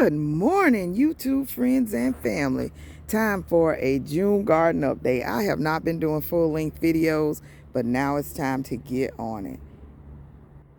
Good morning, YouTube friends and family. Time for a June garden update. I have not been doing full-length videos, but now it's time to get on it.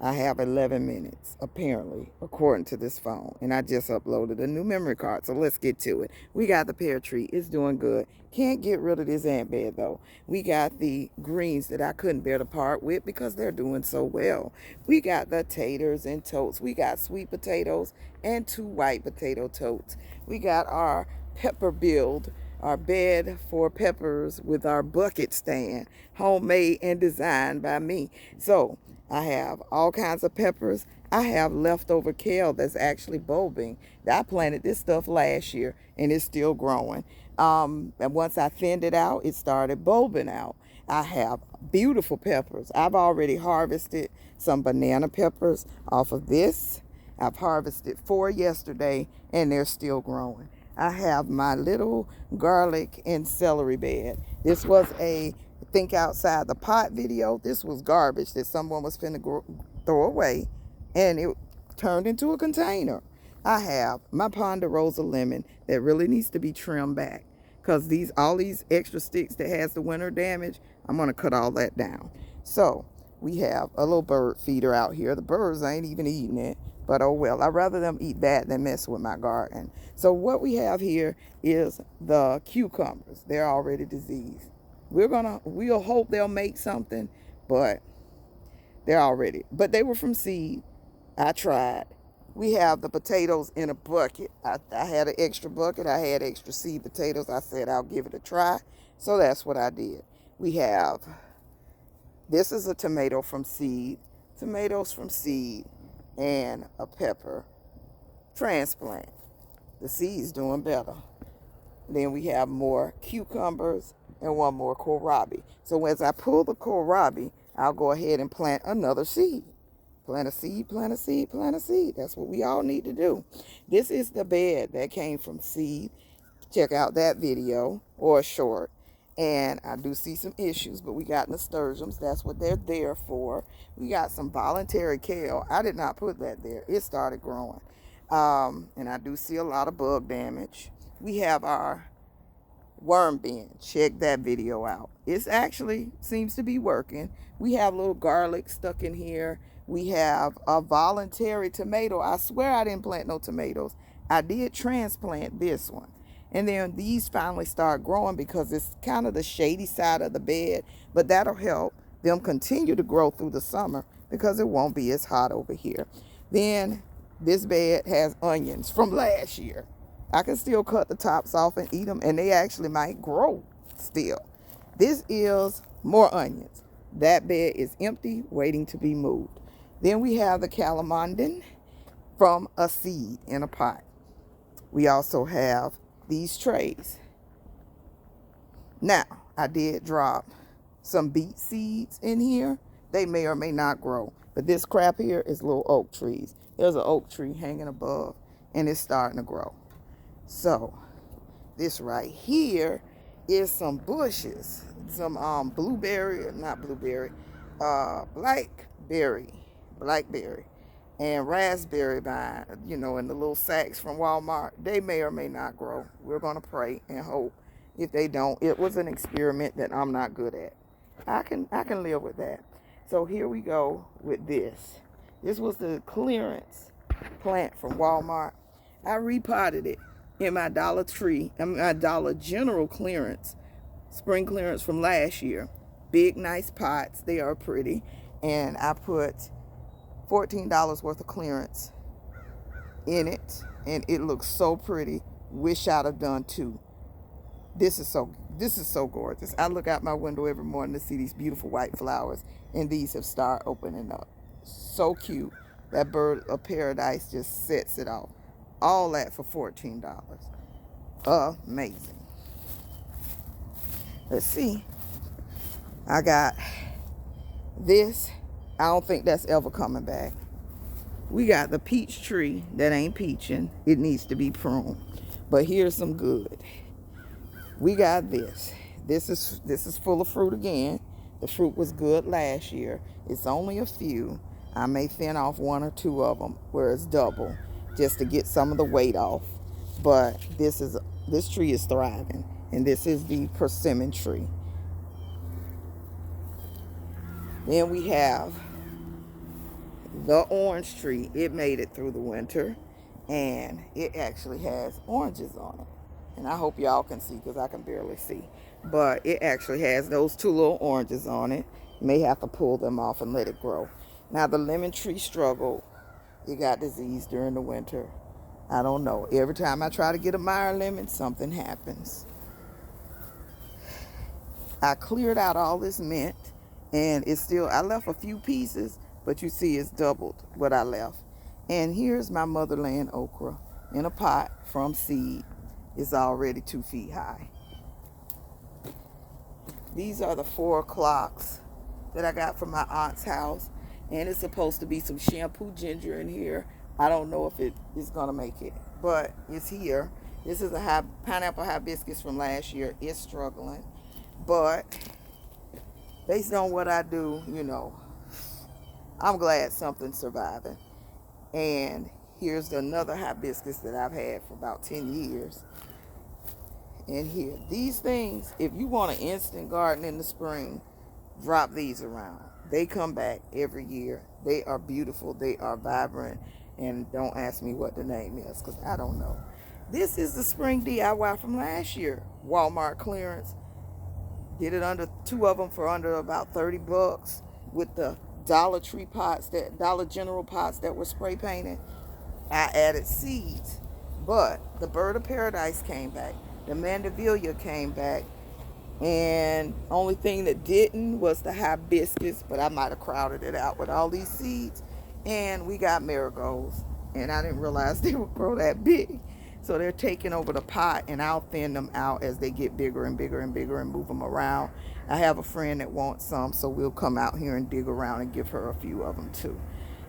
I have 11 minutes, apparently, according to this phone. And I just uploaded a new memory card, so let's get to it. We got the pear tree. It's doing good. Can't get rid of this ant bed, though. We got the greens that I couldn't bear to part with because they're doing so well. We got the taters and totes. We got sweet potatoes and 2 white potato totes. We got our pepper build, our bed for peppers with our bucket stand, homemade and designed by me. So I have all kinds of peppers. I have leftover kale that's actually bulbing. I planted this stuff last year and it's still growing. And once I thinned it out, it started bulbing out. I have beautiful peppers. I've already harvested some banana peppers off of this. I've harvested 4 yesterday and they're still growing. I have my little garlic and celery bed. This was a think outside the pot video. This was garbage that someone was finna throw away, and it turned into a container. I have my ponderosa lemon that really needs to be trimmed back because all these extra sticks that has the winter damage, I'm gonna cut all that down. So we have a little bird feeder out here. The birds ain't even eating it, but oh well. I'd rather them eat that than mess with my garden. So what we have here is the cucumbers. They're already diseased. We'll hope they'll make something, but they were from seed. I tried. We have the potatoes in a bucket. I had an extra bucket. I had extra seed potatoes. I said I'll give it a try. So that's what I did. This is a tomato from seed, tomatoes from seed, and a pepper transplant. The seed's doing better. Then we have more cucumbers and 1 more kohlrabi. So as I pull the kohlrabi, I'll go ahead and plant another seed. Plant a seed, plant a seed, plant a seed. That's what we all need to do. This is the bed that came from seed. Check out that video or a short. And I do see some issues, but we got nasturtiums. That's what they're there for. We got some voluntary kale. I did not put that there. It started growing. And I do see a lot of bug damage. We have our worm bin. Check that video out. It actually seems to be working. We have a little garlic stuck in here. We have a voluntary tomato. I swear I didn't plant no tomatoes. I did transplant this one. And then these finally start growing because it's kind of the shady side of the bed, but that'll help them continue to grow through the summer because it won't be as hot over here. Then this bed has onions from last year. I can still cut the tops off and eat them, and they actually might grow still. This is more onions. That bed is empty, waiting to be moved. Then we have the calamondin from a seed in a pot. We also have these trays. Now, I did drop some beet seeds in here. They may or may not grow, but this crap here is little oak trees. There's an oak tree hanging above, and it's starting to grow. So this right here is some bushes, some blackberry and raspberry vine, in the little sacks from Walmart. They may or may not grow. We're going to pray and hope. If they don't, it was an experiment that I'm not good at. I can live with that. So here we go with this. This was the clearance plant from Walmart. I repotted it in my Dollar General clearance, spring clearance from last year. Big, nice pots. They are pretty. And I put $14 worth of clearance in it, and it looks so pretty. Wish I'd have done 2. This is so gorgeous. I look out my window every morning to see these beautiful white flowers, and these have started opening up. So cute. That bird of paradise just sets it off. All that for $14. Amazing. Let's see. I got this. I don't think that's ever coming back. We got the peach tree that ain't peaching. It needs to be pruned. But here's some good. We got this. This is full of fruit again. The fruit was good last year. It's only a few. I may thin off 1 or 2 of them where it's double. just to get some of the weight off. But this tree is thriving, and this is the persimmon tree. Then we have the orange tree. It made it through the winter, and it actually has oranges on it. And I hope y'all can see because I can barely see. But it actually has those two little oranges on it. May have to pull them off and let it grow. Now the lemon tree struggled. It got disease during the winter. I don't know. Every time I try to get a Meyer lemon, something happens. I cleared out all this mint, and it's still, I left a few pieces, but you see it's doubled what I left. And here's my motherland okra in a pot from seed. It's already 2 feet high. These are the 4 clocks that I got from my aunt's house, and it's supposed to be some shampoo ginger in here. I don't know if it is gonna make it, but it's here. This is a pineapple hibiscus from last year. It's struggling, but based on what I do, you know, I'm glad something's surviving. And here's another hibiscus that I've had for about 10 years. And here, these things, if you want an instant garden in the spring, drop these around. They come back every year. They are beautiful. They are vibrant. And don't ask me what the name is because I don't know. This is the spring DIY from last year. Walmart clearance. Did it under 2 of them for under about 30 bucks with the Dollar Tree pots, that Dollar General pots that were spray painted. I added seeds, but the Bird of Paradise came back. The Mandevilla came back, and only thing that didn't was the hibiscus, but I might have crowded it out with all these seeds. And we got marigolds, and I didn't realize they would grow that big. So they're taking over the pot, and I'll thin them out as they get bigger and bigger and bigger and move them around. I have a friend that wants some, so we'll come out here and dig around and give her a few of them too.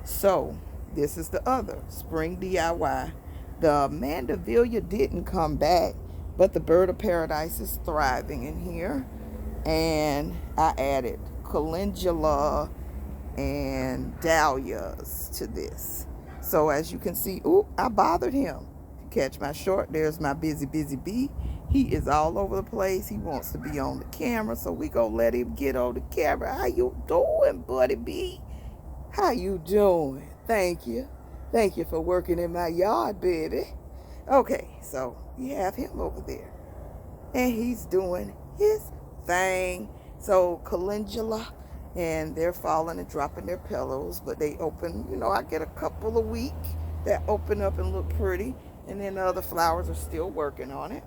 So this is the other spring DIY. The Mandevilla didn't come back, but the Bird of Paradise is thriving in here. And I added calendula and dahlias to this. So as you can see, ooh, I bothered him. Catch my short, there's my busy bee. He is all over the place. He wants to be on the camera, so we gonna let him get on the camera. How you doing, buddy bee? How you doing? Thank you for working in my yard, baby. Okay, so we have him over there, and he's doing his thing. So calendula, and they're falling and dropping their pillows, but they open, you know, I get a couple a week that open up and look pretty. And then the other flowers are still working on it.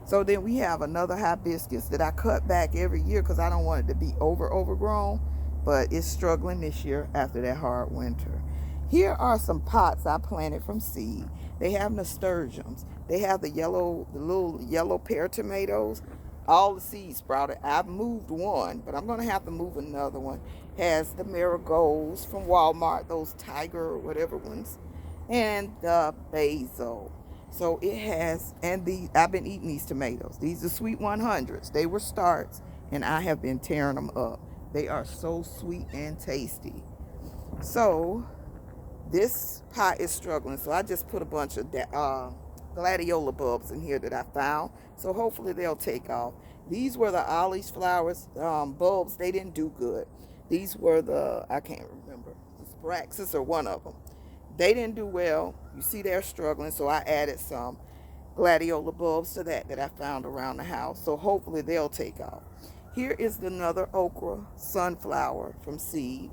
So then we have another hibiscus that I cut back every year because I don't want it to be overgrown, but it's struggling this year after that hard winter. Here are some pots I planted from seed. They have nasturtiums. They have the little yellow pear tomatoes. All the seeds sprouted. I've moved one, but I'm going to have to move another one. Has the marigolds from Walmart, those tiger or whatever ones, and the basil. So it has, and I've been eating these tomatoes. These are sweet 100s. They were starts, and I have been tearing them up. They are so sweet and tasty. So this pot is struggling. So I just put a bunch of gladiola bulbs in here that I found. So hopefully they'll take off. These were the Ollie's flowers bulbs. They didn't do good. These were the, I can't remember, Spraxis or one of them. They didn't do well. You see they're struggling, so I added some gladiola bulbs to that I found around the house. So hopefully they'll take off. Here is another okra sunflower from seed.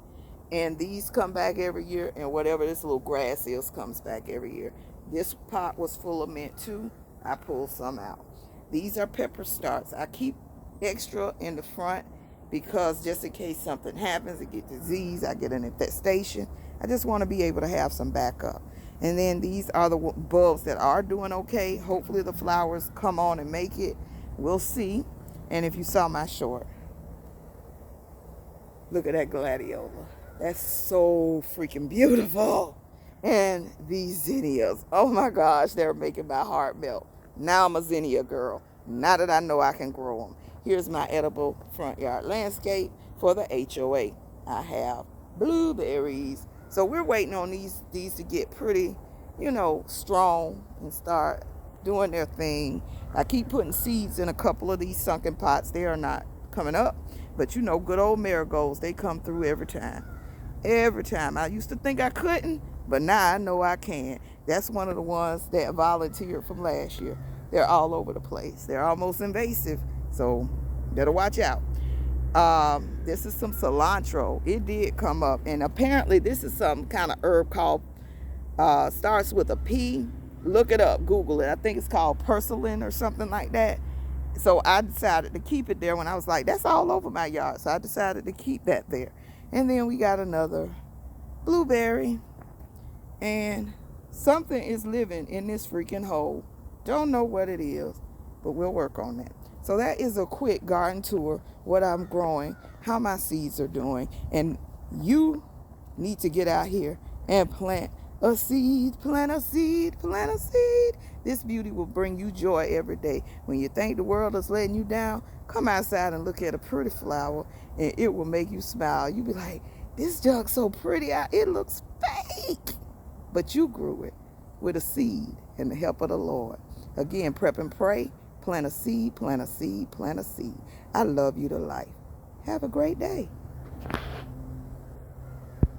And these come back every year, and whatever this little grass is comes back every year. This pot was full of mint too. I pulled some out. These are pepper starts. I keep extra in the front because just in case something happens, I get disease, I get an infestation. I just want to be able to have some backup. And then these are the bulbs that are doing okay. Hopefully the flowers come on and make it. We'll see. And if you saw my short, look at that gladiola. That's so freaking beautiful. And these zinnias, oh my gosh, they're making my heart melt. Now I'm a zinnia girl. Now that I know I can grow them. Here's my edible front yard landscape for the HOA. I have blueberries. So we're waiting on these to get pretty you know, strong and start doing their thing. I keep putting seeds in a couple of these sunken pots. They are not coming up, but you know, good old marigolds, they come through every time. Every time. I used to think I couldn't, but now I know I can. That's one of the ones that volunteered from last year. They're all over the place. They're almost invasive, so better watch out. This is some cilantro. It did come up, and apparently this is some kind of herb called, starts with a P. Look it up, Google it. I think it's called purslane or something like that. So I decided to keep it there when I was like, that's all over my yard. So I decided to keep that there. And then we got another blueberry, and something is living in this freaking hole. Don't know what it is, but we'll work on that. So that is a quick garden tour, what I'm growing, how my seeds are doing. And you need to get out here and plant a seed, plant a seed, plant a seed. This beauty will bring you joy every day. When you think the world is letting you down, come outside and look at a pretty flower, and it will make you smile. You'll be like, this jug's so pretty, it looks fake. But you grew it with a seed and the help of the Lord. Again, prep and pray, plant a seed, plant a seed, plant a seed. I love you to life. Have a great day.